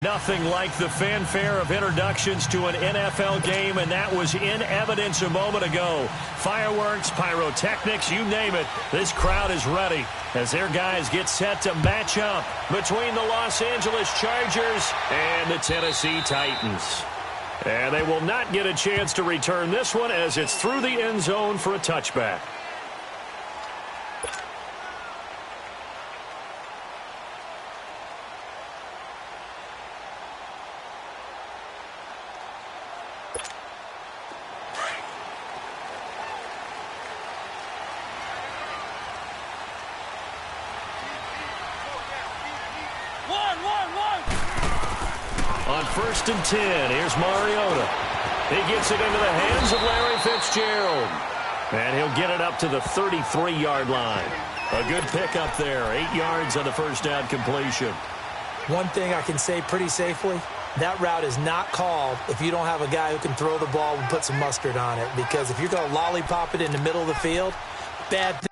Nothing like the fanfare of introductions to an NFL game, and that was in evidence a moment ago. Fireworks, pyrotechnics, you name it. This crowd is ready as their guys get set to match up between the Los Angeles Chargers and the Tennessee Titans. And they will not get a chance to return this one as it's through the end zone for a touchback. On 1st and 10, here's Mariota. He gets it into the hands of Larry Fitzgerald. And he'll get it up to the 33-yard line. A good pickup there, 8 yards on the first down completion. One thing I can say pretty safely, that route is not called if you don't have a guy who can throw the ball and put some mustard on it. Because if you're going to lollipop it in the middle of the field, bad thing.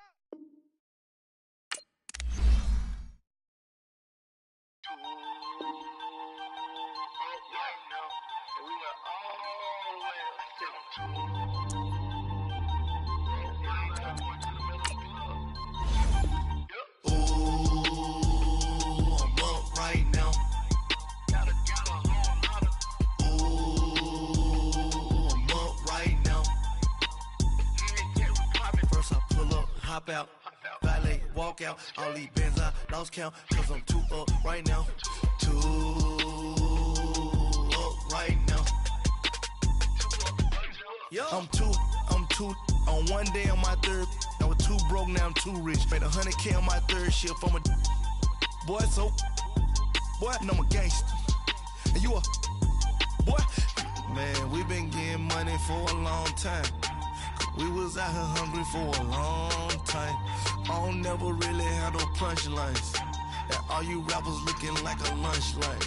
Out, valet, walk out, all these bands I lost count, cause I'm too up right now, too up right now. I'm too, on one day on my third, I was too broke, now I'm too rich, made 100K on my third shift, I'm a boy, so, boy, and I'm a gangster, and you a, boy, man, we been getting money for a long time. We was out here hungry for a long time. I don't never really have no punchlines. And all you rappers looking like a lunch line.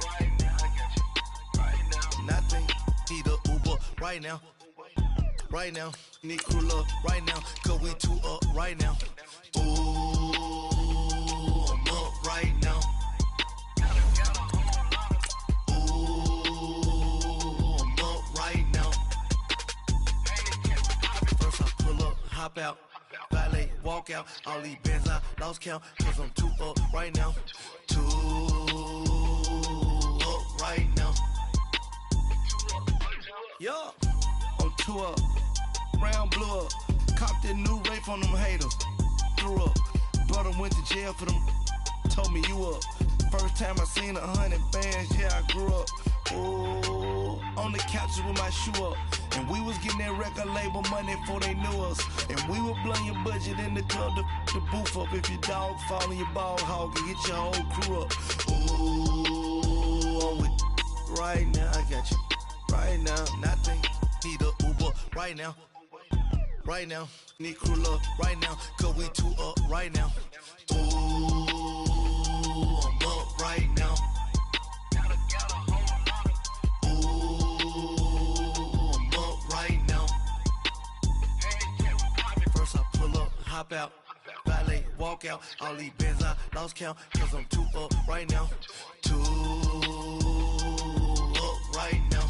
Right now, I got you. Right now. Nothing. Need a Uber right now. Right now. Need crew love right now. Cause we too up right now. Ooh, I'm up right now. Hop out, valet, walk out, all these bands I lost count, cause I'm too up right now, too up right now. Yeah, I'm too up, round blew up, copped that new rape on them haters, threw up, brother went to jail for them, told me you up, first time I seen 100 bands, yeah I grew up, ooh, on the couches with my shoe up. And we was getting that record label money before they knew us. And we were blowing your budget in the club to boof up. If your dog fall in your ball hog and get your whole crew up. Ooh, I'm with right now, I got you. Right now, nothing. Need a Uber right now. Right now, need crew love right now. Cause we too up right now. Ooh, I'm up right now. Hop out, valet, walk out, all these bands I lost count, cause I'm too up right now, too up right now.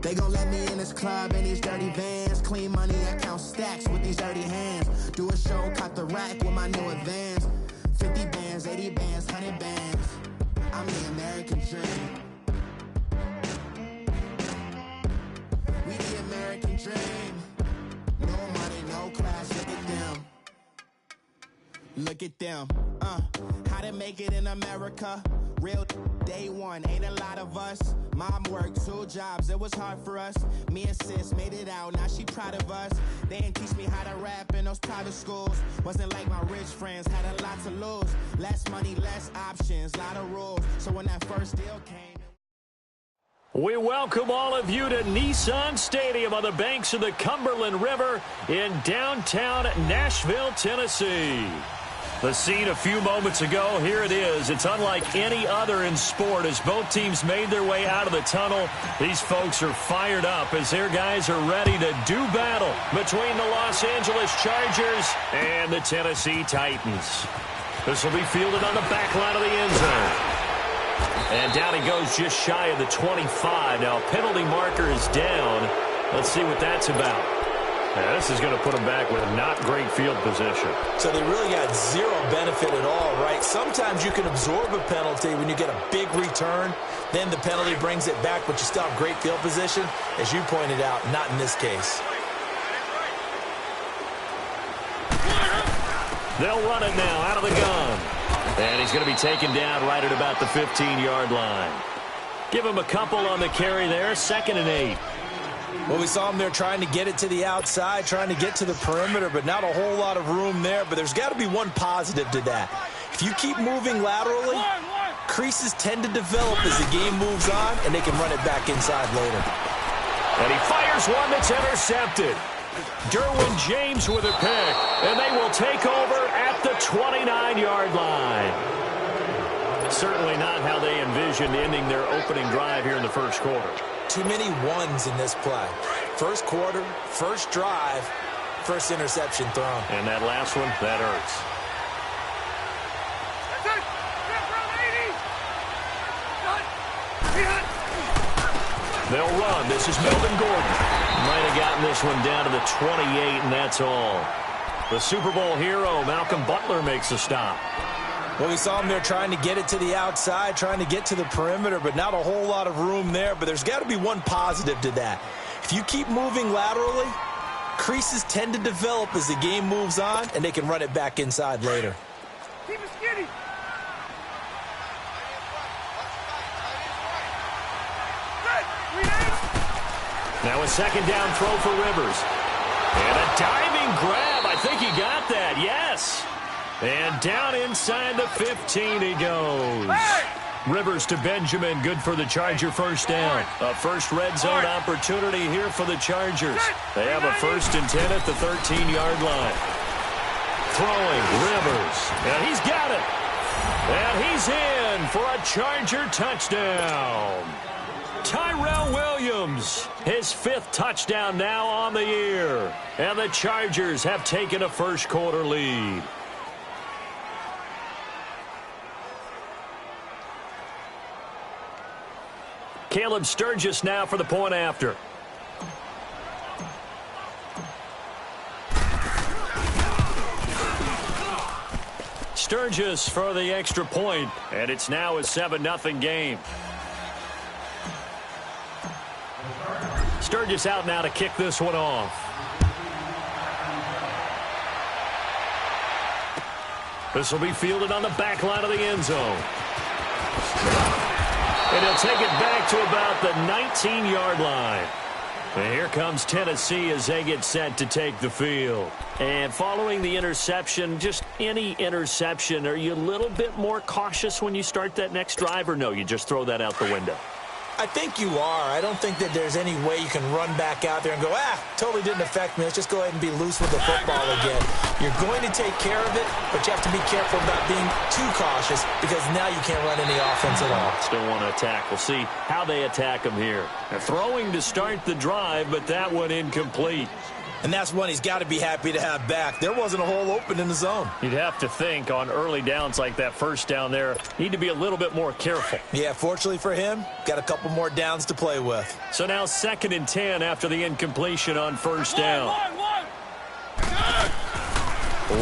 They gon' let me in this club in these dirty vans. Clean money, I count stacks with these dirty hands. Do a show, caught the rack with my new advance. 50 bands, 80 bands, 100 bands. I'm the American dream. We the American dream. No money, no class, look at them. Look at them, how to make it in America. Real day one, ain't a lot of us. Mom worked 2 jobs, it was hard for us. Me and sis made it out, now she proud of us. They didn't teach me how to rap in those private schools. Wasn't like my rich friends, had a lot to lose. Less money, less options, lot of rules. So when that first deal came... We welcome all of you to Nissan Stadium on the banks of the Cumberland River in downtown Nashville, Tennessee. The scene a few moments ago, here it is. It's unlike any other in sport as both teams made their way out of the tunnel. These folks are fired up as their guys are ready to do battle between the Los Angeles Chargers and the Tennessee Titans. This will be fielded on the back line of the end zone. And down he goes just shy of the 25. Now, penalty marker is down. Let's see what that's about. Now, this is going to put them back with not great field position. So they really got zero benefit at all, right? Sometimes you can absorb a penalty when you get a big return. Then the penalty brings it back, but you still have great field position. As you pointed out, not in this case. They'll run it now out of the gun. And he's going to be taken down right at about the 15-yard line. Give him a couple on the carry there, 2nd and 8. Well, we saw him there trying to get it to the outside, trying to get to the perimeter, but not a whole lot of room there. But there's got to be one positive to that. If you keep moving laterally, creases tend to develop as the game moves on, and they can run it back inside later. And he fires one that's intercepted. Derwin James with a pick, and they will take over at the 29-yard line. Certainly not how they envisioned ending their opening drive here in the first quarter. Too many ones in this play. First quarter, first drive, first interception thrown. And that last one, that hurts. They'll run. This is Melvin Gordon. Might have gotten this one down to the 28, and that's all. The Super Bowl hero, Malcolm Butler, makes a stop. Well, we saw him there trying to get it to the outside, trying to get to the perimeter, but not a whole lot of room there. But there's got to be one positive to that. If you keep moving laterally, creases tend to develop as the game moves on, and they can run it back inside later. Keep it skinny. Now a 2nd down throw for Rivers. And a diving grab. I think he got that. Yes. And down inside the 15 he goes. Rivers to Benjamin. Good for the Charger first down. A first red zone opportunity here for the Chargers. They have a 1st and 10 at the 13-yard line. Throwing Rivers. And he's got it. And he's in for a Charger touchdown. Tyrell Williams, his 5th touchdown now on the year. And the Chargers have taken a first quarter lead. Caleb Sturgis now for the point after. Sturgis for the extra point, and it's now a 7-0 game. Sturgis out now to kick this one off. This will be fielded on the back line of the end zone. And he'll take it back to about the 19-yard line. And here comes Tennessee as they get set to take the field. And following the interception, just any interception, are you a little bit more cautious when you start that next drive, or no, you just throw that out the window? I think you are. I don't think that there's any way you can run back out there and go, totally didn't affect me. Let's just go ahead and be loose with the football again. You're going to take care of it, but you have to be careful about being too cautious because now you can't run any offense at all. Still want to attack. We'll see how they attack them here. They're throwing to start the drive, but that one incomplete. And that's one he's got to be happy to have back. There wasn't a hole open in the zone. You'd have to think on early downs like that first down there, need to be a little bit more careful. Yeah, fortunately for him, got a couple more downs to play with. So now 2nd and 10 after the incompletion on first down.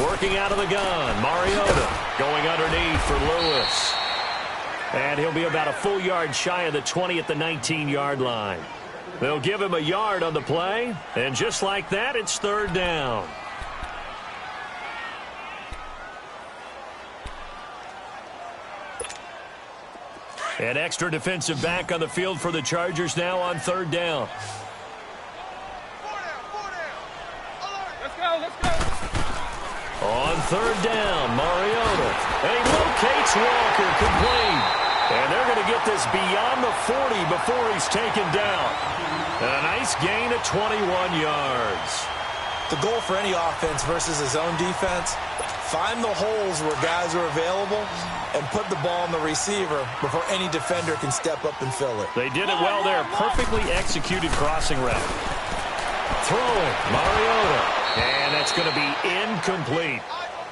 Working out of the gun, Mariota going underneath for Lewis. And he'll be about a full yard shy of the 20 at the 19-yard line. They'll give him a yard on the play, and just like that, it's 3rd down. An extra defensive back on the field for the Chargers now on 3rd down. Let's go. On 3rd down, Mariota. And he locates Walker, complete. And they're going to get this beyond the 40 before he's taken down. And a nice gain of 21 yards. The goal for any offense versus his own defense, Find the holes where guys are available and put the ball on the receiver before any defender can step up and fill it. They did it well there. Perfectly executed crossing route. Throwing, Mariota. And that's going to be incomplete.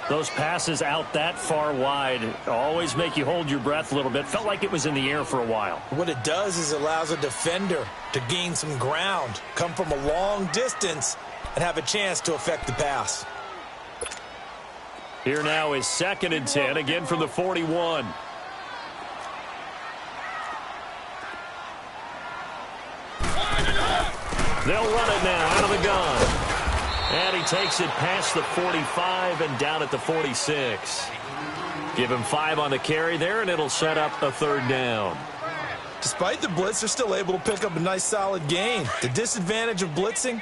Those passes out that far wide always make you hold your breath a little bit. Felt like it was in the air for a while. What it does is it allows a defender to gain some ground, come from a long distance, and have a chance to affect the pass. Here now is 2nd and 10, again from the 41. They'll run it now out of the gun. And he takes it past the 45 and down at the 46. Give him 5 on the carry there, and it'll set up a 3rd down. Despite the blitz, they're still able to pick up a nice solid gain. The disadvantage of blitzing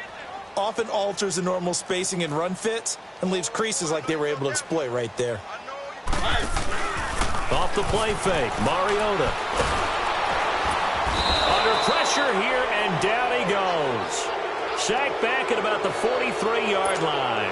often alters the normal spacing and run fits and leaves creases like they were able to exploit right there. Off the play fake, Mariota. Under pressure here, and down he goes. Sacked back at about the 43-yard line.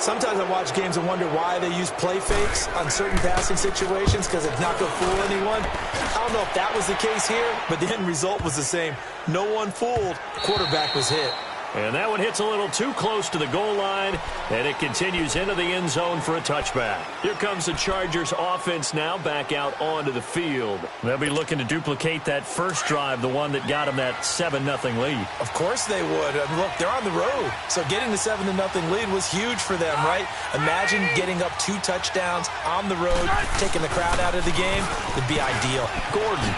Sometimes I watch games and wonder why they use play fakes on certain passing situations because it's not going to fool anyone. I don't know if that was the case here, but the end result was the same. No one fooled. The quarterback was hit. And that one hits a little too close to the goal line, and it continues into the end zone for a touchback. Here comes the Chargers offense now back out onto the field. They'll be looking to duplicate that first drive, the one that got them that 7-0 lead. Of course they would. I mean, look, they're on the road, so getting the 7-0 lead was huge for them, right? Imagine getting up 2 touchdowns on the road, taking the crowd out of the game. Would be ideal. Gordon.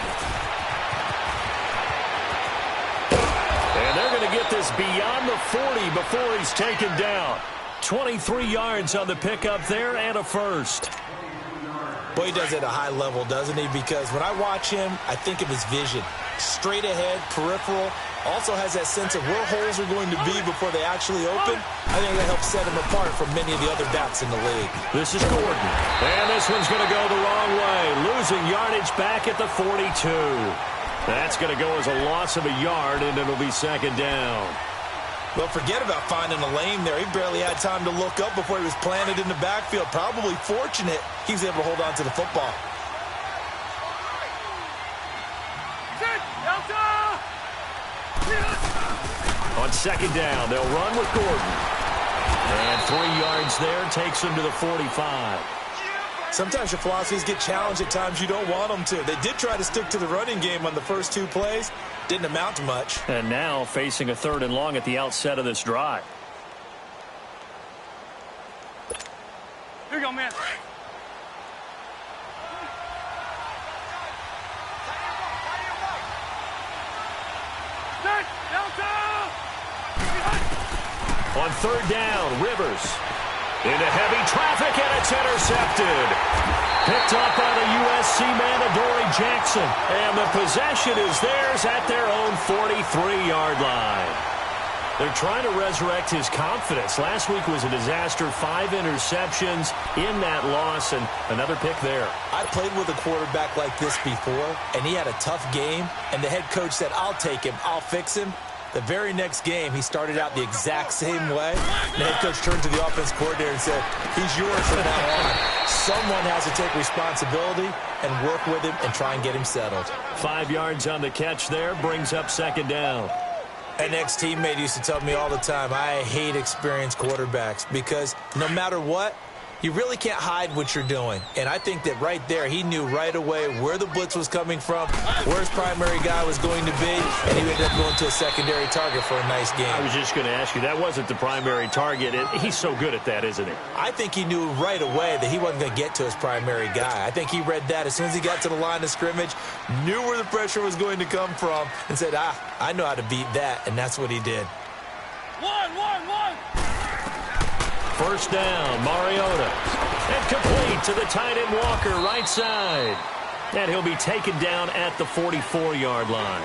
And they're going to get this beyond the 40 before he's taken down. 23 yards on the pickup there and a first. Boy, he does it at a high level, doesn't he? Because when I watch him, I think of his vision. Straight ahead, peripheral. Also has that sense of where holes are going to be before they actually open. I think that helps set him apart from many of the other backs in the league. This is Gordon. And this one's going to go the wrong way. Losing yardage back at the 42. That's going to go as a loss of a yard, and it'll be 2nd down. Well, forget about finding a lane there. He barely had time to look up before he was planted in the backfield. Probably fortunate he was able to hold on to the football. On 2nd down, they'll run with Gordon. And 3 yards there takes him to the 45. Sometimes your philosophies get challenged at times you don't want them to. They did try to stick to the running game on the first 2 plays. Didn't amount to much. And now facing a 3rd and long at the outset of this drive. Here you go, man. On 3rd down, Rivers. Into heavy traffic, and it's intercepted. Picked up by the USC man, Adoree Jackson. And the possession is theirs at their own 43-yard line. They're trying to resurrect his confidence. Last week was a disaster. 5 interceptions in that loss, and another pick there. I played with a quarterback like this before, and he had a tough game, and the head coach said, I'll take him, I'll fix him. The very next game, he started out the exact same way. The head coach turned to the offense coordinator and said, he's yours from now on. Someone has to take responsibility and work with him and try and get him settled. 5 yards on the catch there, brings up 2nd down. An ex-teammate used to tell me all the time, I hate experienced quarterbacks because no matter what, you really can't hide what you're doing. And I think that right there, he knew right away where the blitz was coming from, where his primary guy was going to be, and he ended up going to a secondary target for a nice game. I was just going to ask you, that wasn't the primary target. He's so good at that, isn't he? I think he knew right away that he wasn't going to get to his primary guy. I think he read that as soon as he got to the line of scrimmage, knew where the pressure was going to come from, and said, I know how to beat that, and that's what he did. One. 1st down, Mariota. And complete to the tight end Walker, right side. And he'll be taken down at the 44-yard line.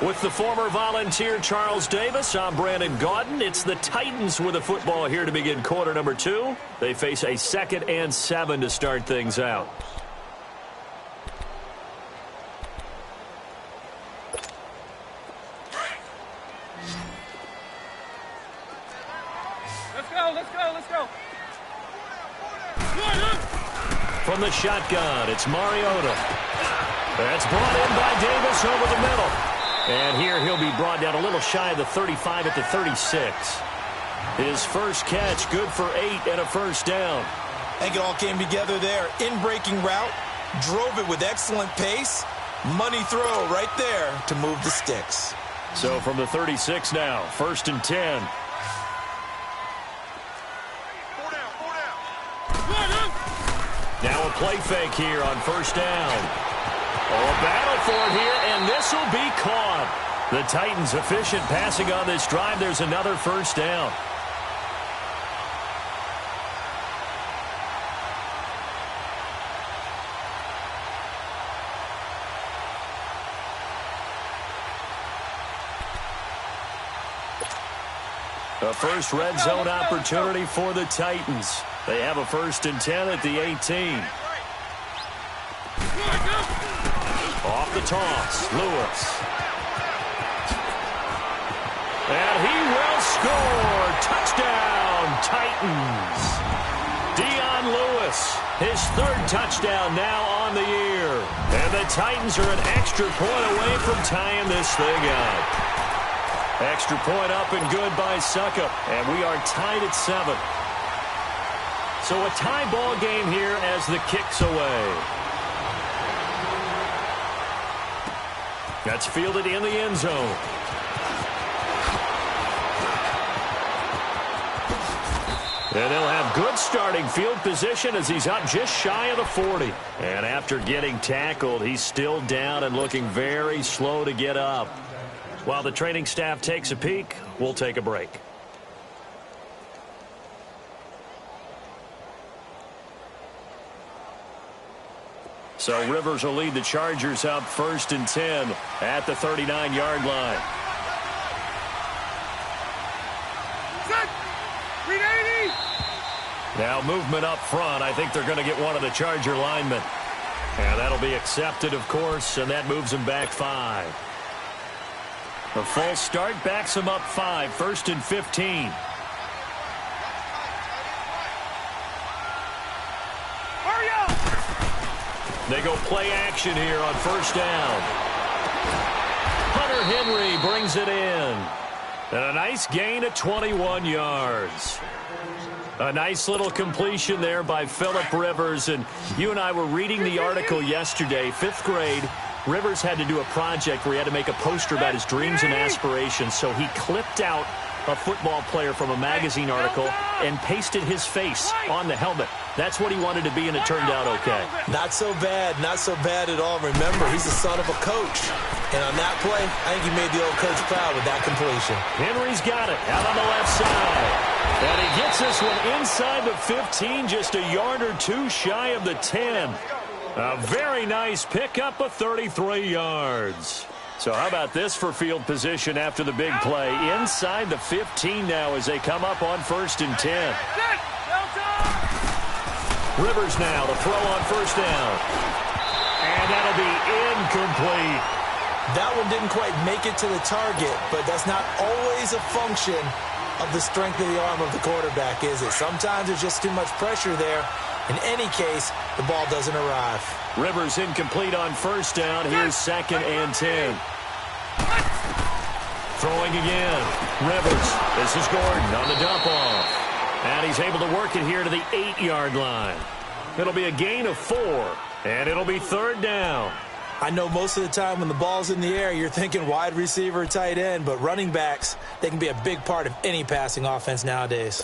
With the former Volunteer Charles Davis, I'm Brandon Gaudin. It's the Titans with the football here to begin quarter number 2. They face a 2nd and 7 to start things out. Let's go. From the shotgun, it's Mariota. That's brought in by Davis over the middle. And here he'll be brought down a little shy of the 35 at the 36. His first catch, good for 8 and a first down. I think it all came together there. In-breaking route, drove it with excellent pace. Money throw right there to move the sticks. So from the 36 now, 1st and 10. Now a play fake here on 1st down. Oh, a battle for it here, and this will be caught. The Titans efficient passing on this drive. There's another 1st down. A first red zone opportunity for the Titans. They have a 1st and 10 at the 18. Off the toss, Lewis. And he will score. Touchdown, Titans. Dion Lewis, his 3rd touchdown now on the year. And the Titans are an extra point away from tying this thing up. Extra point up and good by Suckup. And we are tied at 7. So a tie ball game here as the kick's away. That's fielded in the end zone. And they'll have good starting field position as he's up just shy of the 40. And after getting tackled, he's still down and looking very slow to get up. While the training staff takes a peek, we'll take a break. So Rivers will lead the Chargers up 1st and 10 at the 39-yard line. Set. 380. Now movement up front. I think they're going to get one of the Charger linemen. And that'll be accepted, of course, and that moves them back 5. The full start backs them up 5, 1st and 15. Hurry up. They go play action here on 1st down. Hunter Henry brings it in. And a nice gain of 21 yards. A nice little completion there by Phillip Rivers. And you and I were reading the article yesterday, 5th grade. Rivers had to do a project where he had to make a poster about his dreams and aspirations. So he clipped out a football player from a magazine article and pasted his face on the helmet. That's what he wanted to be, and it turned out okay. Not so bad at all. Remember, he's the son of a coach. And on that play, I think he made the old coach proud with that completion. Henry's got it out on the left side. And he gets this one inside the 15, just a yard or 2 shy of the 10. A very nice pickup of 33 yards. So how about this for field position after the big play? Inside the 15 now as they come up on 1st and 10. Rivers now to throw on 1st down. And that'll be incomplete. That one didn't quite make it to the target, but that's not always a function of the strength of the arm of the quarterback, is it? Sometimes there's just too much pressure there. In any case, the ball doesn't arrive. Rivers incomplete on 1st down. Here's 2nd and 10. Throwing again. Rivers. This is Gordon on the dump off. And he's able to work it here to the 8-yard line. It'll be a gain of 4. And it'll be 3rd down. I know most of the time when the ball's in the air, you're thinking wide receiver, tight end, but running backs, they can be a big part of any passing offense nowadays.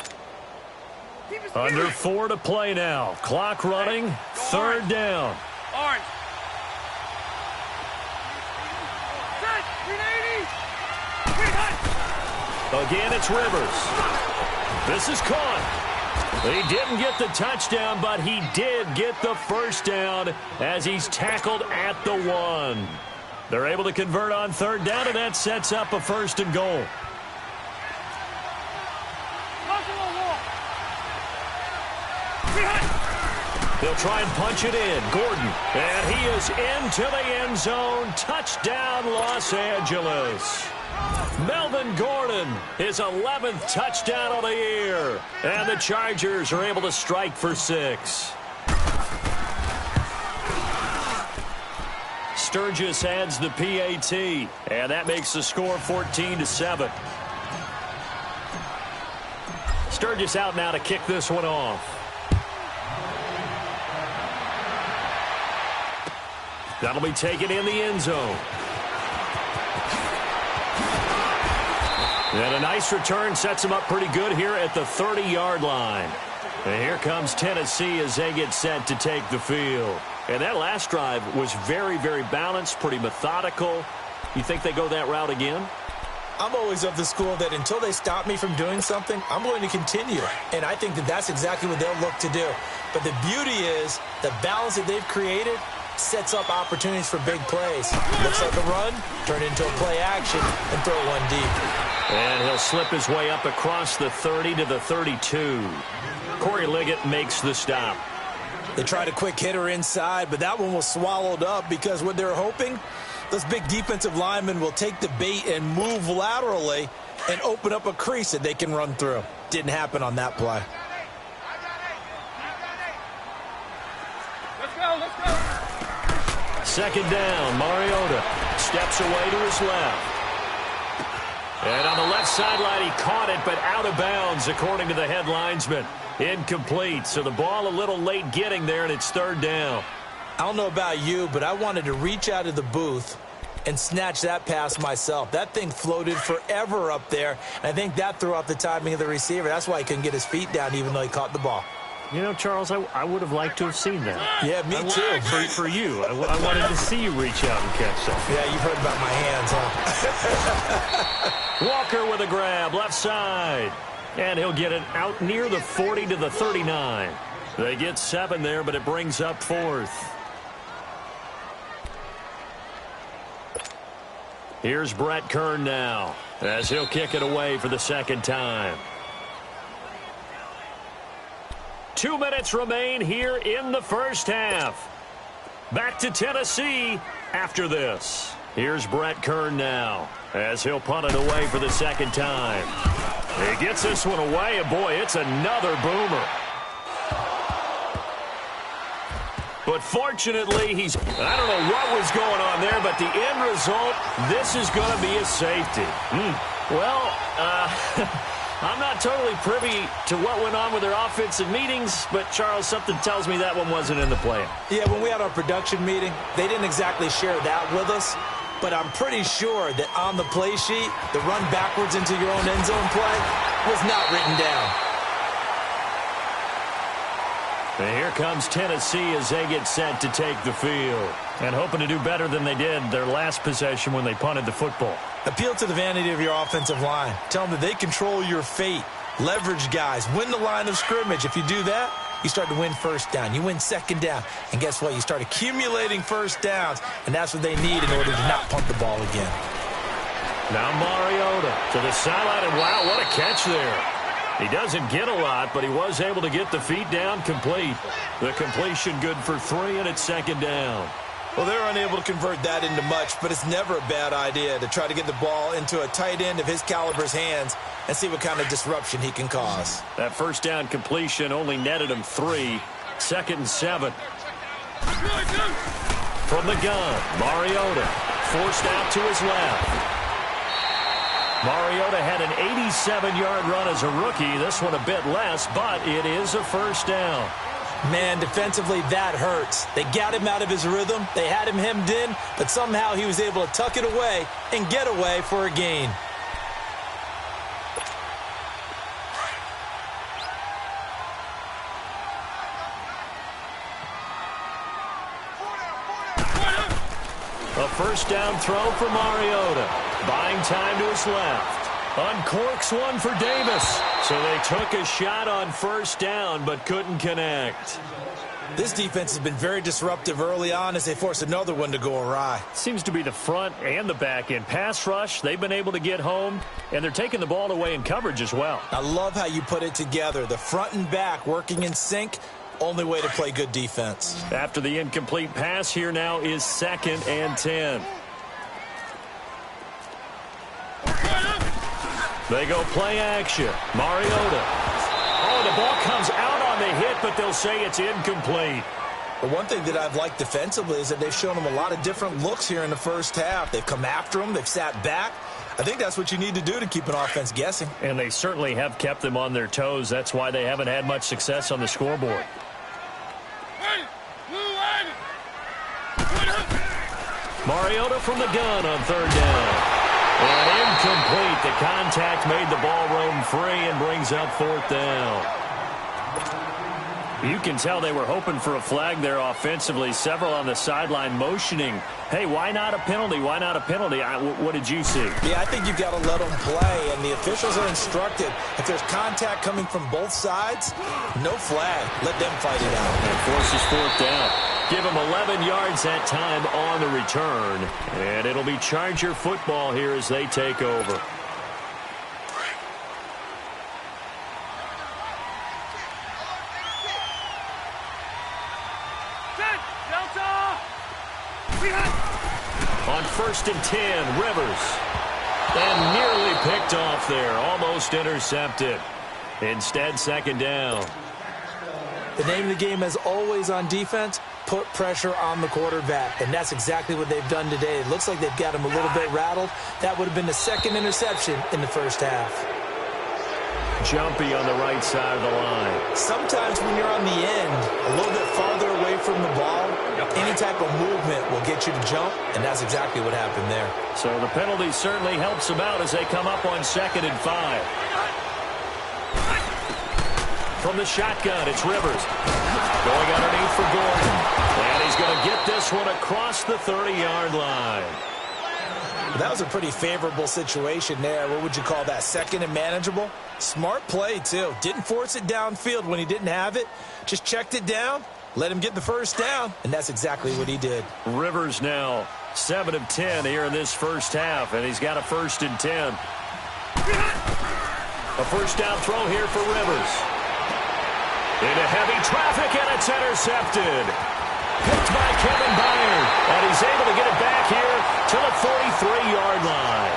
Under 4 to play now. Clock running. 3rd down. Orange. Set. 380. Again, it's Rivers. This is caught. He didn't get the touchdown, but he did get the 1st down as he's tackled at the 1. They're able to convert on 3rd down, and that sets up a 1st and goal. They'll try and punch it in. Gordon. And he is into the end zone. Touchdown, Los Angeles. Melvin Gordon, his 11th touchdown of the year. And the Chargers are able to strike for 6. Sturgis adds the PAT, and that makes the score 14-7. Sturgis out now to kick this one off. That'll be taken in the end zone. And a nice return sets him up pretty good here at the 30-yard line. And here comes Tennessee as they get set to take the field. And that last drive was very, very balanced, pretty methodical. You think they go that route again? I'm always of the school that until they stop me from doing something, I'm going to continue. And I think that that's exactly what they'll look to do. But the beauty is the balance that they've created sets up opportunities for big plays. Looks like a run, turn into a play action, and throw one deep. And he'll slip his way up across the 30 to the 32. Corey Liggett makes the stop. They tried a quick hitter inside, but that one was swallowed up because what they're hoping, those big defensive linemen will take the bait and move laterally and open up a crease that they can run through. Didn't happen on that play. Let's go. Second down, Mariota steps away to his left. And on the left sideline, he caught it, but out of bounds, according to the head linesman. Incomplete, so the ball a little late getting there, and it's third down. I don't know about you, but I wanted to reach out of the booth and snatch that pass myself. That thing floated forever up there, and I think that threw off the timing of the receiver. That's why he couldn't get his feet down even though he caught the ball. You know, Charles, I would have liked to have seen that. Yeah, me too. For you. I wanted to see you reach out and catch something. Yeah, you've heard about my hands, huh? Walker with a grab, left side. And he'll get it out near the 40 to the 39. They get 7 there, but it brings up 4th. Here's Brett Kern now, as he'll kick it away for the second time. 2 minutes remain here in the first half. Back to Tennessee after this. Here's Brett Kern now, as he'll punt it away for the second time. He gets this one away, and boy, it's another boomer. But fortunately, I don't know what was going on there, but the end result, this is going to be a safety. Well, I'm not totally privy to what went on with their offensive meetings, but, Charles, something tells me that one wasn't in the plan. Yeah, when we had our production meeting, they didn't exactly share that with us. But I'm pretty sure that on the play sheet, the run backwards into your own end zone play was not written down. And here comes Tennessee as they get set to take the field. And hoping to do better than they did their last possession when they punted the football. Appeal to the vanity of your offensive line. Tell them that they control your fate. Leverage guys. Win the line of scrimmage. If you do that, you start to win first down. You win second down. And guess what? You start accumulating first downs. And that's what they need in order to not punt the ball again. Now Mariota to the sideline. And wow, what a catch there. He doesn't get a lot, but he was able to get the feet down complete. The completion good for 3, and it's second down. Well, they're unable to convert that into much, but it's never a bad idea to try to get the ball into a tight end of his caliber's hands and see what kind of disruption he can cause. That first down completion only netted him 3. Second and 7. From the gun, Mariota forced out to his left. Mariota had an 87-yard run as a rookie. This one a bit less, but it is a first down. Man, defensively, that hurts. They got him out of his rhythm. They had him hemmed in, but somehow he was able to tuck it away and get away for a gain. A first down throw for Mariota. Buying time to his left. Uncorks one for Davis. So they took a shot on first down but couldn't connect. This defense has been very disruptive early on as they force another one to go awry. Seems to be the front and the back end. Pass rush, they've been able to get home, and they're taking the ball away in coverage as well. I love how you put it together. The front and back working in sync. Only way to play good defense. After the incomplete pass, here now is 2nd and 10. They go play action. Mariota. Oh, the ball comes out on the hit, but they'll say it's incomplete. The one thing that I've liked defensively is that they've shown him a lot of different looks here in the first half. They've come after him. They've sat back. I think that's what you need to do to keep an offense guessing. And they certainly have kept them on their toes. That's why they haven't had much success on the scoreboard. Mariota from the gun on third down. And incomplete. The contact made the ball roam free and brings up fourth down. You can tell they were hoping for a flag there offensively. Several on the sideline motioning, hey, why not a penalty? Why not a penalty? What did you see? Yeah, I think you've got to let them play, and the officials are instructed. If there's contact coming from both sides, no flag. Let them fight it out. And forces fourth down. Give them 11 yards that time on the return. And it'll be Charger football here as they take over. On 1st and 10, Rivers. And nearly picked off there. Almost intercepted. Instead, second down. The name of the game, as always on defense, put pressure on the quarterback. And that's exactly what they've done today. It looks like they've got him a little bit rattled. That would have been the second interception in the first half. Jumpy on the right side of the line. Sometimes when you're on the end, a little bit farther away from the ball, any type of movement will get you to jump, and that's exactly what happened there. So the penalty certainly helps them out as they come up on 2nd and 5. From the shotgun, it's Rivers. Going underneath for Gordon. And he's going to get this one across the 30-yard line. That was a pretty favorable situation there. What would you call that? Second and manageable? Smart play, too. Didn't force it downfield when he didn't have it. Just checked it down, let him get the first down, and that's exactly what he did. Rivers now 7 of 10 here in this first half, and he's got a 1st and 10. A first down throw here for Rivers. Into heavy traffic, and it's intercepted. Picked by Kevin Byard, and he's able to get it back here to the 43-yard line.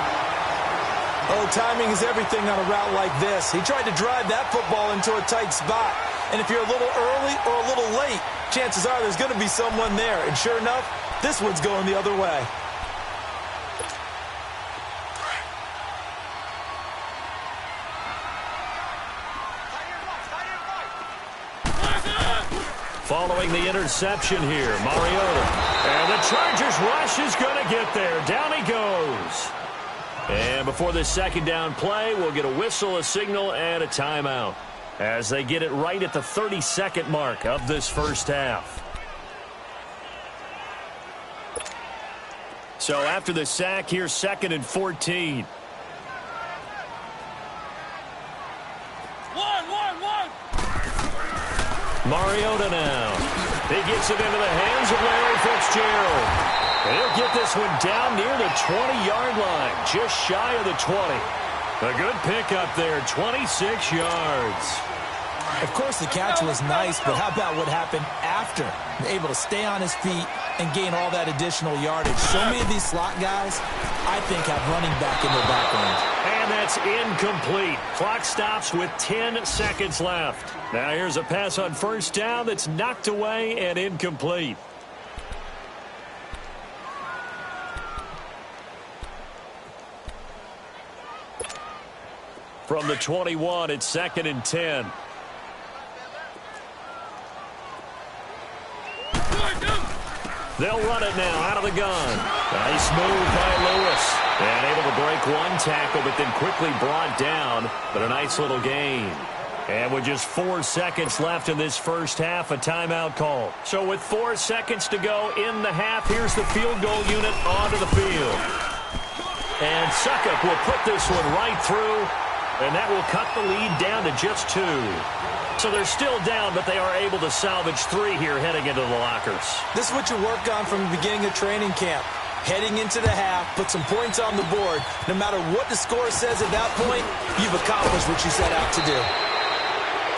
Oh, timing is everything on a route like this. He tried to drive that football into a tight spot. And if you're a little early or a little late, chances are there's going to be someone there. And sure enough, this one's going the other way. Following the interception here, Mariota. And the Chargers rush is going to get there. Down he goes. And before this second down play, we'll get a whistle, a signal, and a timeout as they get it right at the 30-second mark of this first half. So after the sack, here's 2nd and 14. Mariota now. He gets it into the hands of Larry Fitzgerald. And he'll get this one down near the 20-yard line, just shy of the 20. A good pickup there, 26 yards. Of course, the catch was nice, but how about what happened after? Able to stay on his feet and gain all that additional yardage. So many of these slot guys, I think, have running back in their background. And that's incomplete. Clock stops with 10 seconds left. Now here's a pass on first down that's knocked away and incomplete. From the 21, it's 2nd and 10. They'll run it now out of the gun. Nice move by Lewis. And able to break one tackle, but then quickly brought down. But a nice little gain. And with just 4 seconds left in this first half, a timeout call. So with 4 seconds to go in the half, here's the field goal unit onto the field. And Suckup will put this one right through. And that will cut the lead down to just 2. So they're still down, but they are able to salvage 3 here heading into the lockers. This is what you work on from the beginning of training camp. Heading into the half, put some points on the board. No matter what the score says at that point, you've accomplished what you set out to do.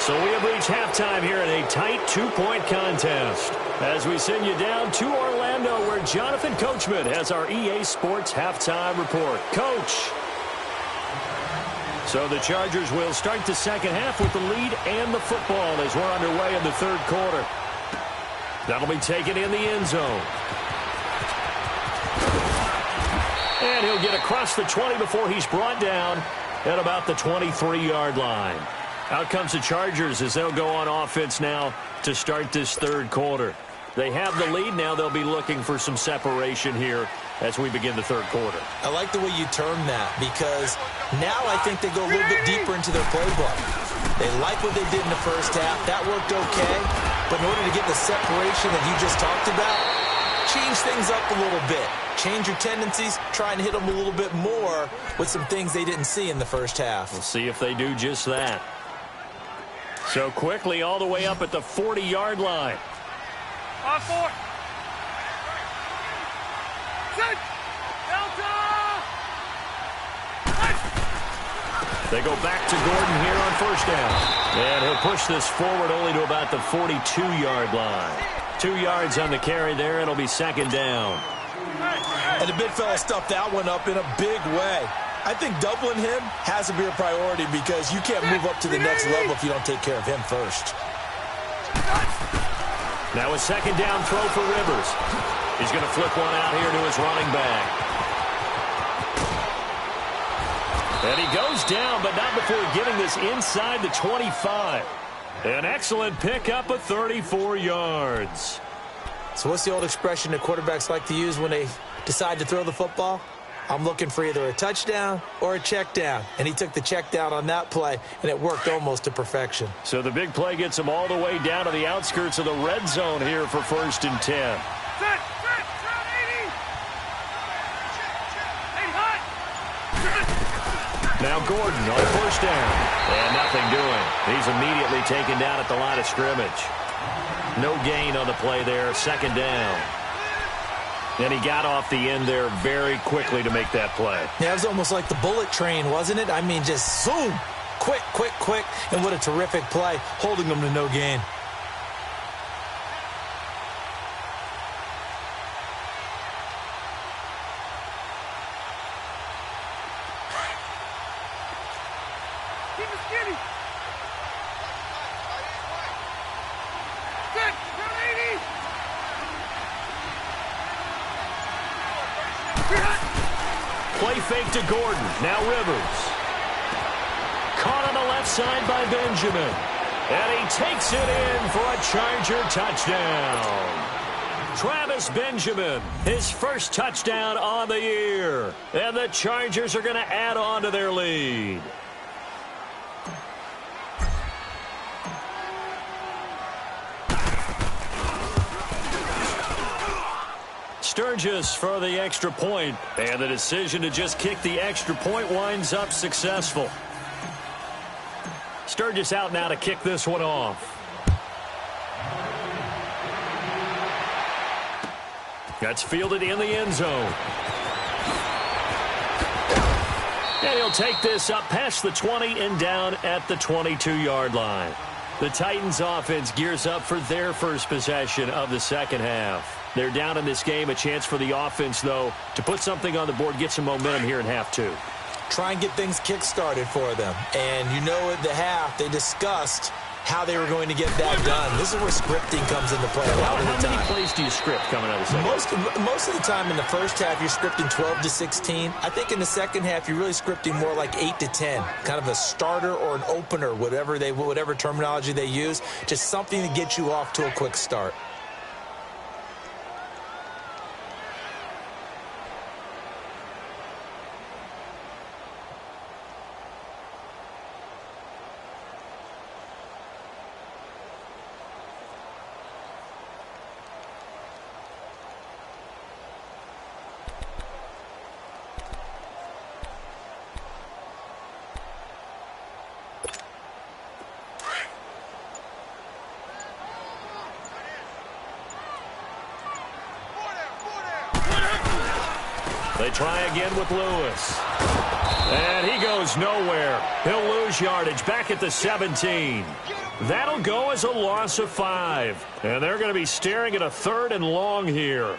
So we have reached halftime here in a tight 2-point contest. As we send you down to Orlando, where Jonathan Coachman has our EA Sports halftime report. Coach. So the Chargers will start the second half with the lead and the football as we're underway in the third quarter. That'll be taken in the end zone. And he'll get across the 20 before he's brought down at about the 23-yard line. Out comes the Chargers as they'll go on offense now to start this third quarter. They have the lead. Now they'll be looking for some separation here as we begin the third quarter. I like the way you term that because now I think they go a little bit deeper into their playbook. They like what they did in the first half. That worked okay. But in order to get the separation that you just talked about, change things up a little bit. Change your tendencies. Try and hit them a little bit more with some things they didn't see in the first half. We'll see if they do just that. So quickly all the way up at the 40-yard line. On 4. Set. Delta. They go back to Gordon here on first down. And he'll push this forward only to about the 42-yard line. 2 yards on the carry there. It'll be second down. And the big fella stuffed that one up in a big way. I think doubling him has to be a priority because you can't move up to the next level if you don't take care of him first. Now a second down throw for Rivers. He's going to flip one out here to his running back. And he goes down, but not before getting this inside the 25. An excellent pickup of 34 yards. So what's the old expression that quarterbacks like to use when they decide to throw the football? I'm looking for either a touchdown or a check down. And he took the check down on that play, and it worked almost to perfection. So the big play gets him all the way down to the outskirts of the red zone here for 1st and 10. Set. 80. Now Gordon on first down. And nothing doing. He's immediately taken down at the line of scrimmage. No gain on the play there. Second down. And he got off the end there very quickly to make that play. Yeah, it was almost like the bullet train, wasn't it? I mean, just zoom. Quick. And what a terrific play, holding them to no gain. Keep it skinny. Set. 80. Play fake to Gordon. Now Rivers. Caught on the left side by Benjamin. And he takes it in for a Charger touchdown. Travis Benjamin, his first touchdown on the year. And the Chargers are going to add on to their lead. Sturgis for the extra point, and the decision to just kick the extra point winds up successful. Sturgis out now to kick this one off. That's fielded in the end zone. And he'll take this up past the 20 and down at the 22-yard line. The Titans offense gears up for their first possession of the second half. They're down in this game. A chance for the offense, though, to put something on the board, get some momentum here in half two. Try and get things kick-started for them. And you know at the half, they discussed how they were going to get that done. This is where scripting comes into play a lot of the time. How many plays do you script coming out of the second? Most of the time in the first half, you're scripting 12 to 16. I think in the second half, you're really scripting more like 8 to 10. Kind of a starter or an opener, whatever terminology they use. Just something to get you off to a quick start. They try again with Lewis. And he goes nowhere. He'll lose yardage back at the 17. That'll go as a loss of 5. And they're going to be staring at a 3rd and long here.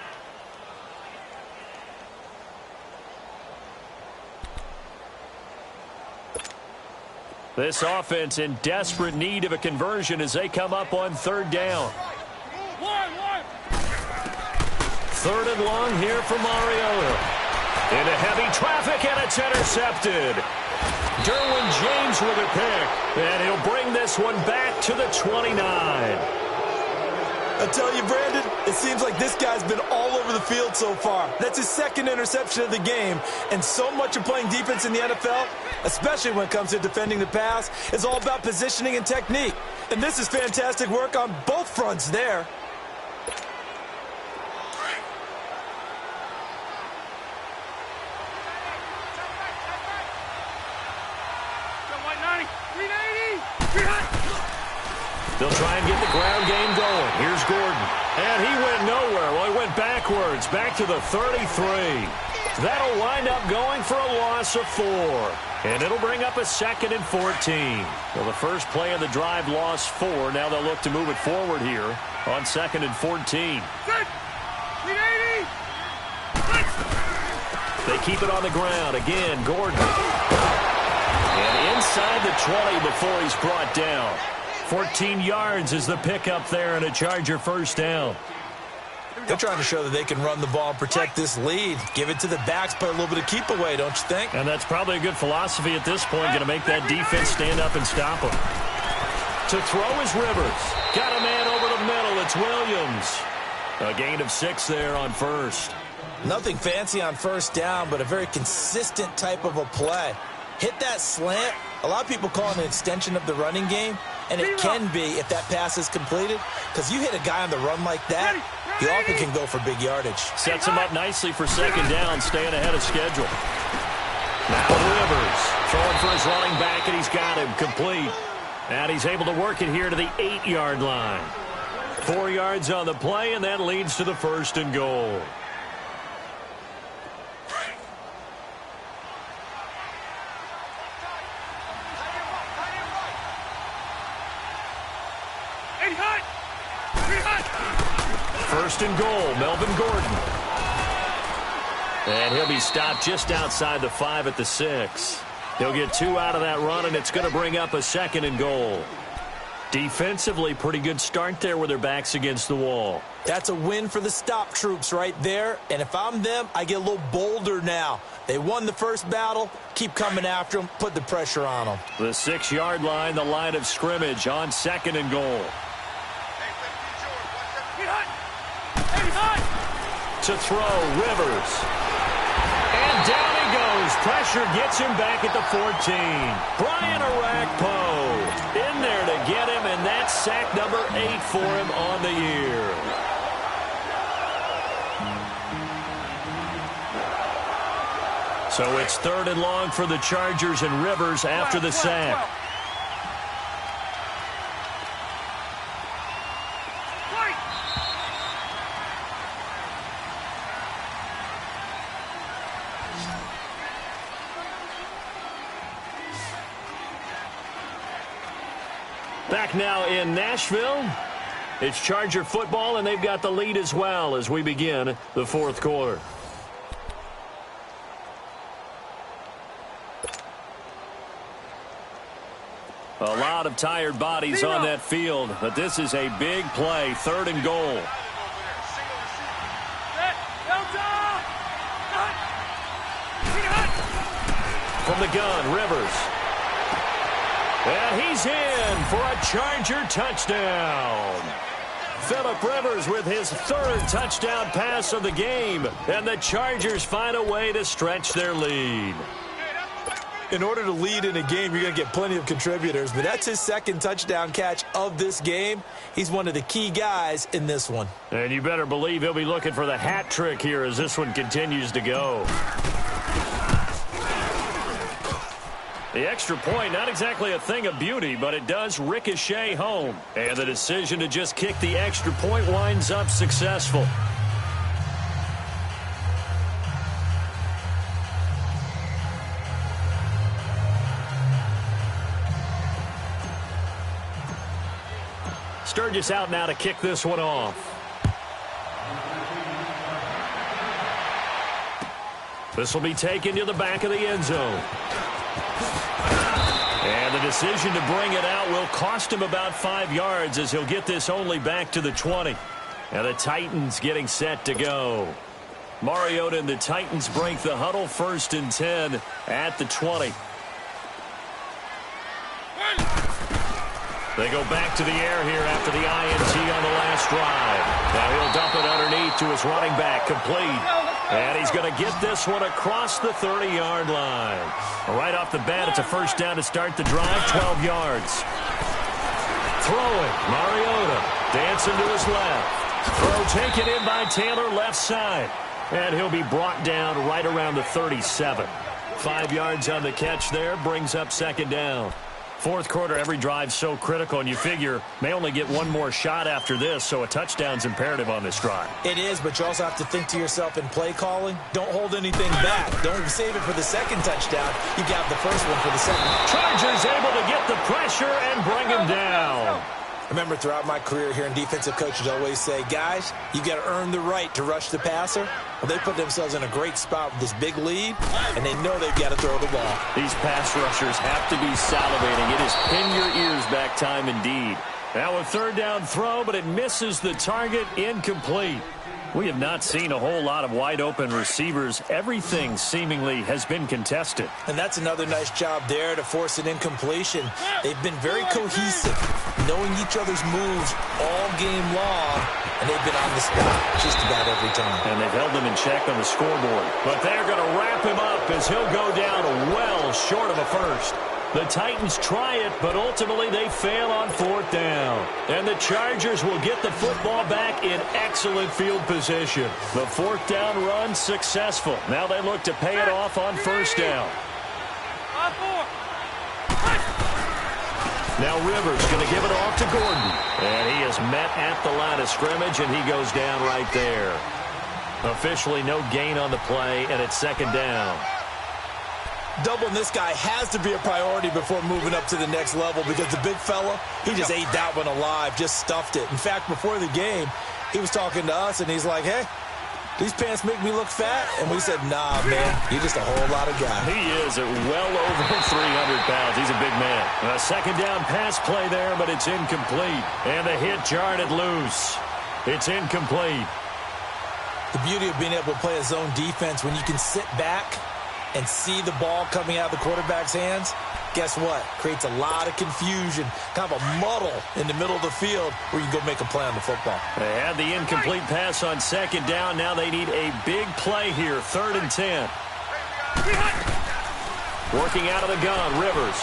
This offense in desperate need of a conversion as they come up on third down. Third and long here for Mariota. Into heavy traffic, and it's intercepted. Derwin James with a pick, and he'll bring this one back to the 29. I tell you, Brandon, it seems like this guy's been all over the field so far. That's his second interception of the game, and so much of playing defense in the NFL, especially when it comes to defending the pass, is all about positioning and technique. And this is fantastic work on both fronts there. They'll try and get the ground game going. Here's Gordon. And he went nowhere. Well, he went backwards, back to the 33. That'll wind up going for a loss of 4. And it'll bring up a 2nd and 14. Well, the first play of the drive lost 4. Now they'll look to move it forward here on 2nd and 14. They keep it on the ground. Again, Gordon. And inside the 20 before he's brought down. 14 yards is the pickup there and a Charger first down. They're trying to show that they can run the ball and protect this lead. Give it to the backs, play a little bit of keep away, don't you think? And that's probably a good philosophy at this point, going to make that defense stand up and stop them. To throw is Rivers. Got a man over the middle. It's Williams. A gain of 6 there on first. Nothing fancy on first down, but a very consistent type of a play. Hit that slant. A lot of people call it an extension of the running game, and it can be if that pass is completed, because you hit a guy on the run like that, he often can go for big yardage. Sets him up nicely for second down, staying ahead of schedule. Now Rivers throwing for his running back, and he's got him complete. And he's able to work it here to the 8-yard line. 4 yards on the play, and that leads to the 1st and goal. First and goal, Melvin Gordon. And he'll be stopped just outside the 5 at the 6. He'll get 2 out of that run, and it's going to bring up a 2nd and goal. Defensively, pretty good start there with their backs against the wall. That's a win for the stop troops right there, and if I'm them, I get a little bolder now. They won the first battle, keep coming after them, put the pressure on them. The 6-yard line, the line of scrimmage on 2nd and goal. To throw, Rivers. And down he goes. Pressure gets him back at the 14. Brian Orakpo in there to get him, and that's sack number 8 for him on the year. So it's 3rd and long for the Chargers, and Rivers after the sack. Back now in Nashville. It's Charger football, and they've got the lead as well as we begin the 4th quarter. A lot of tired bodies on that field, but this is a big play, 3rd and goal. From the gun, Rivers. And he's in for a Charger touchdown. Phillip Rivers with his 3rd touchdown pass of the game. And the Chargers find a way to stretch their lead. In order to lead in a game, you're going to get plenty of contributors, but that's his 2nd touchdown catch of this game. He's one of the key guys in this one. And you better believe he'll be looking for the hat trick here as this one continues to go. The extra point, not exactly a thing of beauty, but it does ricochet home. And the decision to just kick the extra point winds up successful. Sturgis out now to kick this one off. This will be taken to the back of the end zone. And the decision to bring it out will cost him about 5 yards as he'll get this only back to the 20. And the Titans getting set to go. Mariota and the Titans break the huddle, 1st and 10 at the 20. They go back to the air here after the INT on the last drive. Now he'll dump it underneath to his running back, complete. And he's going to get this one across the 30-yard line. Right off the bat, it's a 1st down to start the drive, 12 yards. Throwing, Mariota, dancing to his left. Throw taken in by Taylor, left side. And he'll be brought down right around the 37. 5 yards on the catch there, brings up 2nd down. 4th quarter, every drive so critical, and you figure may only get one more shot after this, so a touchdown's imperative on this drive. It is, but you also have to think to yourself in play calling, don't hold anything back. Don't save it for the 2nd touchdown. You got the 1st one for the 2nd. Chargers able to get the pressure and bring him down. Remember, throughout my career here in defensive coaches always say, guys, you got to earn the right to rush the passer. Well, they put themselves in a great spot with this big lead, and they know they've got to throw the ball. These pass rushers have to be salivating. It is pin your ears back time indeed. Now a 3rd down throw, but it misses the target, incomplete. We have not seen a whole lot of wide-open receivers. Everything seemingly has been contested. And that's another nice job there to force an incompletion. They've been very cohesive, knowing each other's moves all game long, and they've been on the spot just about every time. And they've held them in check on the scoreboard. But they're going to wrap him up as he'll go down well short of a 1st. The Titans try it, but ultimately they fail on 4th down. And the Chargers will get the football back in excellent field position. The 4th down run successful. Now they look to pay it off on 1st down. Now Rivers going to give it off to Gordon. And he is met at the line of scrimmage, and he goes down right there. Officially no gain on the play, and it's 2nd down. Doubling this guy has to be a priority before moving up to the next level because the big fella, he just ate that one alive, just stuffed it. In fact, before the game, he was talking to us, and he's like, hey, these pants make me look fat? And we said, nah, man, you're just a whole lot of guy. He is at well over 300 pounds. He's a big man. A 2nd down pass play there, but it's incomplete. And the hit jarred it loose. It's incomplete. The beauty of being able to play a zone defense when you can sit back and see the ball coming out of the quarterback's hands, guess what? Creates a lot of confusion, kind of a muddle in the middle of the field where you can go make a play on the football. They had the incomplete pass on 2nd down. Now they need a big play here, 3rd and 10. Working out of the gun, Rivers.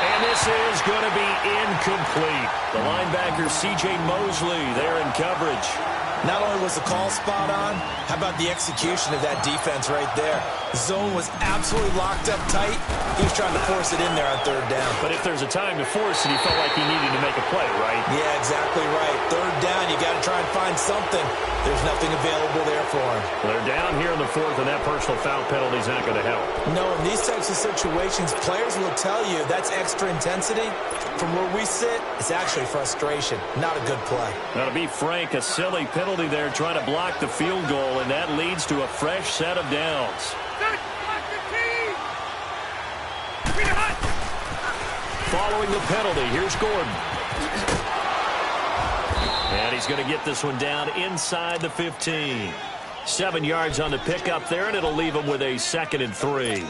And this is going to be incomplete. The linebacker, C.J. Mosley, there in coverage. Not only was the call spot on, how about the execution of that defense right there? The zone was absolutely locked up tight. He was trying to force it in there on 3rd down. But if there's a time to force it, he felt like he needed to make a play, right? Yeah, exactly right. 3rd down, you got to try and find something. There's nothing available there for him. They're down here in the 4th, and that personal foul penalty is not going to help. No, in these types of situations, players will tell you that's extra intensity. From where we sit, it's actually frustration, not a good play. Now, to be frank, a silly penalty there trying to block the field goal, and that leads to a fresh set of downs. Following the penalty, here's Gordon. And he's going to get this one down inside the 15. 7 yards on the pickup there, and it'll leave him with a 2nd and 3.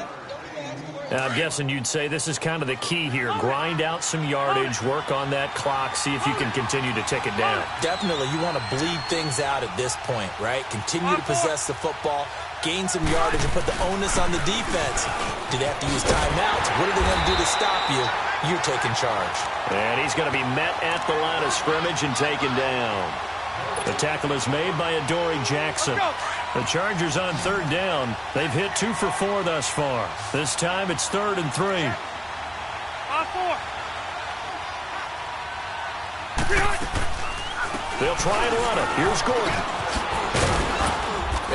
Now, I'm guessing you'd say this is kind of the key here. Grind out some yardage, work on that clock, see if you can continue to tick it down. Definitely. You want to bleed things out at this point, right? Continue to possess the football, gain some yardage, and put the onus on the defense. Do they have to use timeouts? What are they going to do to stop you? You're taking charge. And he's going to be met at the line of scrimmage and taken down. The tackle is made by Adoree Jackson. The Chargers on 3rd down. They've hit 2 for 4 thus far. This time it's 3rd and 3. They'll try and run it. Here's Gordon.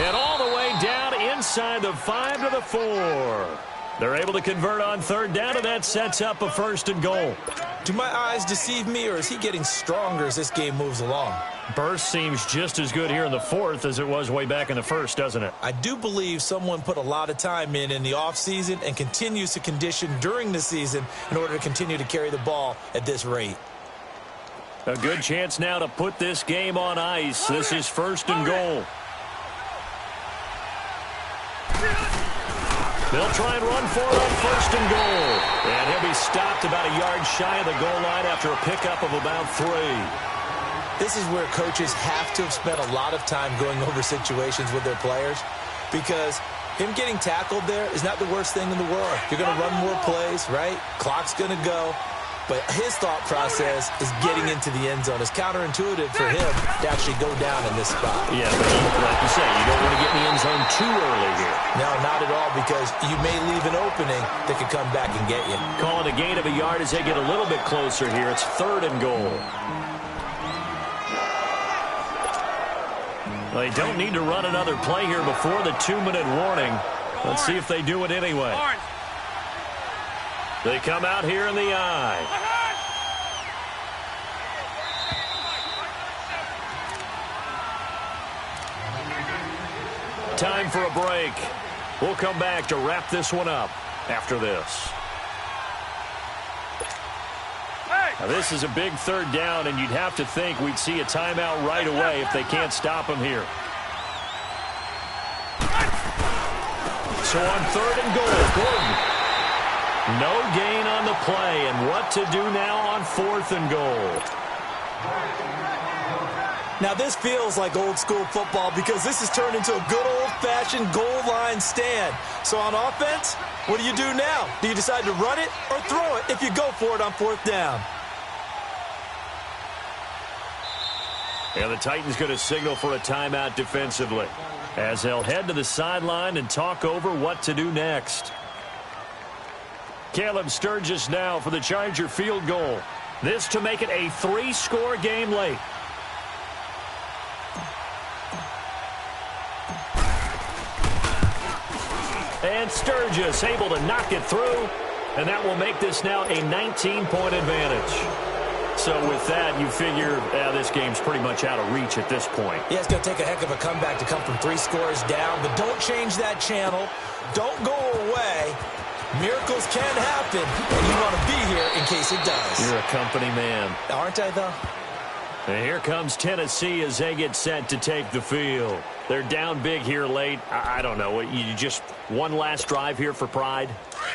And all the way down inside the 5 to the 4. They're able to convert on third down, and that sets up a 1st and goal. Do my eyes deceive me, or is he getting stronger as this game moves along? Burst seems just as good here in the 4th as it was way back in the 1st, doesn't it? I do believe someone put a lot of time in the offseason and continues to condition during the season in order to continue to carry the ball at this rate. A good chance now to put this game on ice. This is 1st and goal. They'll try and run for it on 1st and goal. And he'll be stopped about a yard shy of the goal line after a pickup of about 3. This is where coaches have to have spent a lot of time going over situations with their players, because him getting tackled there is not the worst thing in the world. You're going to run more plays, right? Clock's going to go. But his thought process is getting into the end zone. It's counterintuitive for him to actually go down in this spot. Yeah, but like you say, you don't want to get in the end zone too early here. No, not at all, because you may leave an opening that could come back and get you. Calling a gain of a yard as they get a little bit closer here. It's 3rd and goal. They don't need to run another play here before the 2-minute warning. Let's see if they do it anyway. They come out here in the eye. Time for a break. We'll come back to wrap this one up after this. Now, this is a big 3rd down, and you'd have to think we'd see a timeout right away if they can't stop him here. So on 3rd and goal, Gordon. No gain on the play, and what to do now on 4th and goal. Now this feels like old school football, because this has turned into a good old-fashioned goal line stand. So on offense, what do you do now? Do you decide to run it or throw it if you go for it on 4th down? And the Titans going to signal for a timeout defensively, as they'll head to the sideline and talk over what to do next. Caleb Sturgis now for the Charger field goal. This to make it a 3-score game late. And Sturgis able to knock it through, and that will make this now a 19-point advantage. So with that, you figure this game's pretty much out of reach at this point. Yeah, it's going to take a heck of a comeback to come from 3 scores down, but don't change that channel. Don't go away. Miracles can happen, and you want to be here in case it does. You're a company man. Aren't I, though? And here comes Tennessee as they get set to take the field. They're down big here late. I don't know. You just one last drive here for pride?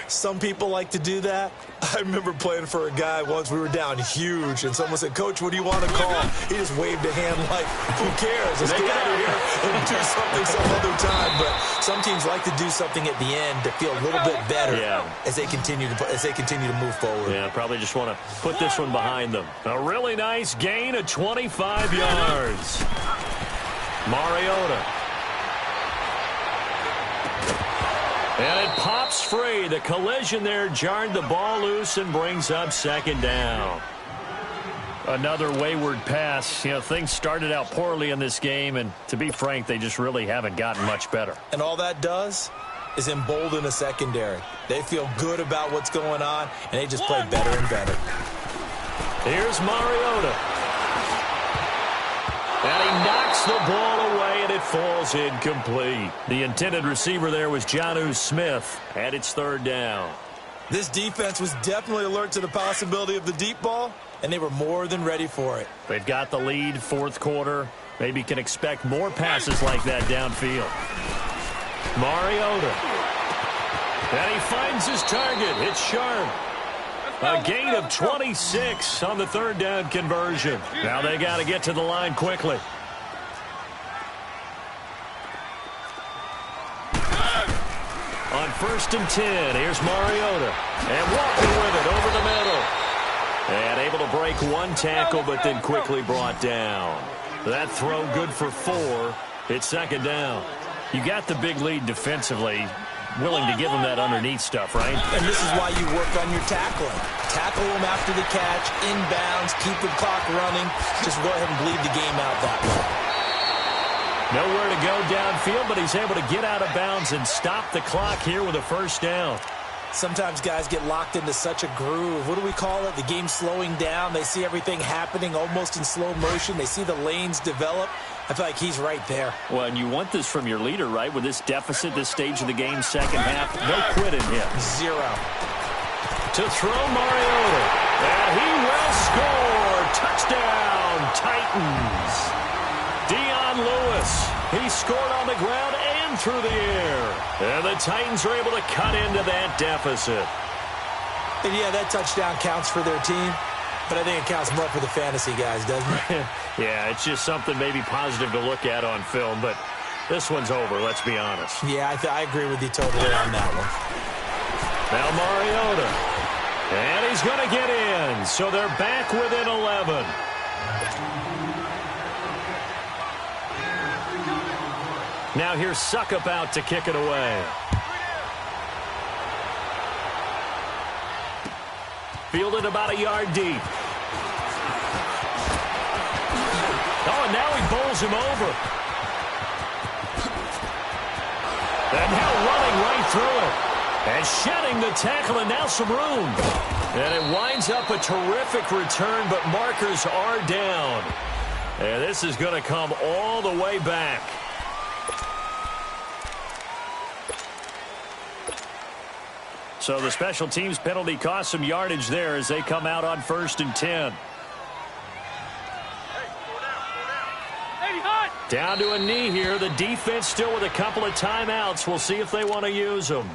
Some people like to do that. I remember playing for a guy once. We were down huge, and someone said, "Coach, what do you want to call?" He just waved a hand like, "Who cares? Let's get out of here and do something some other time." But some teams like to do something at the end to feel a little bit better as they continue to move forward. Yeah, probably just want to put this one behind them. A really nice gain of 25 yards. Mariota. And it pops free. The collision there jarred the ball loose and brings up 2nd down. Another wayward pass. You know, things started out poorly in this game, and to be frank, they just really haven't gotten much better. And all that does is embolden a secondary. They feel good about what's going on, and they just play better and better. Here's Mariota. And he knocks the ball away, and it falls incomplete. The intended receiver there was Jonnu Smith, and it's 3rd down. This defense was definitely alert to the possibility of the deep ball, and they were more than ready for it. They've got the lead, 4th quarter. Maybe can expect more passes like that downfield. Mariota. And he finds his target. It's sharp. A gain of 26 on the 3rd down conversion. Now they got to get to the line quickly. On 1st and 10, here's Mariota. And walking with it over the middle. And able to break one tackle, but then quickly brought down. That throw good for 4. It's 2nd down. You got the big lead defensively. Willing to give them that underneath stuff, right? And this is why you work on your tackling. Tackle them after the catch, inbounds, keep the clock running. Just go ahead and bleed the game out that way. Nowhere to go downfield, but he's able to get out of bounds and stop the clock here with a 1st down. Sometimes guys get locked into such a groove. What do we call it? The game slowing down. They see everything happening almost in slow motion. They see the lanes develop. I feel like he's right there. Well, and you want this from your leader, right? With this deficit, this stage of the game, second half, no quit in him. 0. To throw Mariota. And he will score. Touchdown, Titans. Dion Lewis. He scored on the ground and through the air. And the Titans are able to cut into that deficit. And yeah, that touchdown counts for their team. But I think it counts more for the fantasy guys, doesn't it? Yeah, it's just something maybe positive to look at on film. But this one's over, let's be honest. Yeah, I agree with you totally on that one. Now Mariota. And he's going to get in. So they're back within 11. Now here's Suckup out to kick it away. Fielded about a yard deep. Oh, and now he bowls him over. And now running right through it. And shedding the tackle, and now some room. And it winds up a terrific return, but markers are down. And this is going to come all the way back. So the special teams penalty cost some yardage there as they come out on 1st and 10. Down to a knee here. The defense still with a couple of timeouts. We'll see if they want to use them.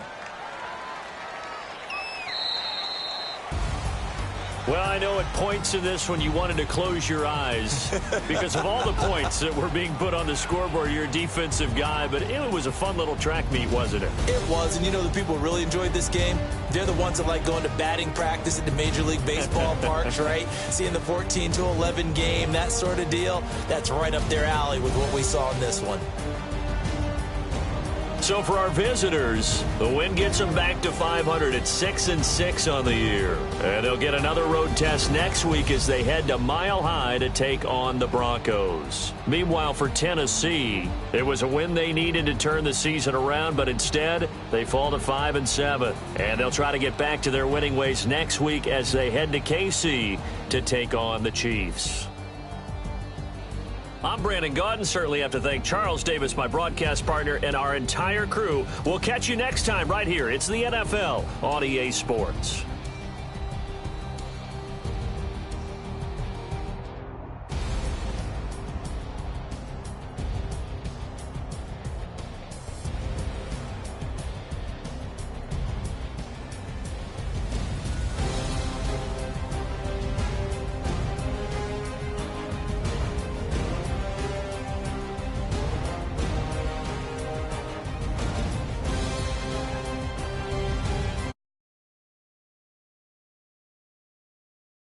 Well, I know at points in this one you wanted to close your eyes because of all the points that were being put on the scoreboard. You're a defensive guy, but it was a fun little track meet, wasn't it? It was, and you know the people who really enjoyed this game? They're the ones that like going to batting practice at the Major League Baseball parks, right? Seeing the 14-11 game, that sort of deal. That's right up their alley with what we saw in this one. So for our visitors, the win gets them back to 500 at 6-6 on the year. And they'll get another road test next week as they head to Mile High to take on the Broncos. Meanwhile, for Tennessee, it was a win they needed to turn the season around, but instead they fall to 5-7. And they'll try to get back to their winning ways next week as they head to KC to take on the Chiefs. I'm Brandon Gaudin. Certainly have to thank Charles Davis, my broadcast partner, and our entire crew. We'll catch you next time right here. It's the NFL on EA Sports.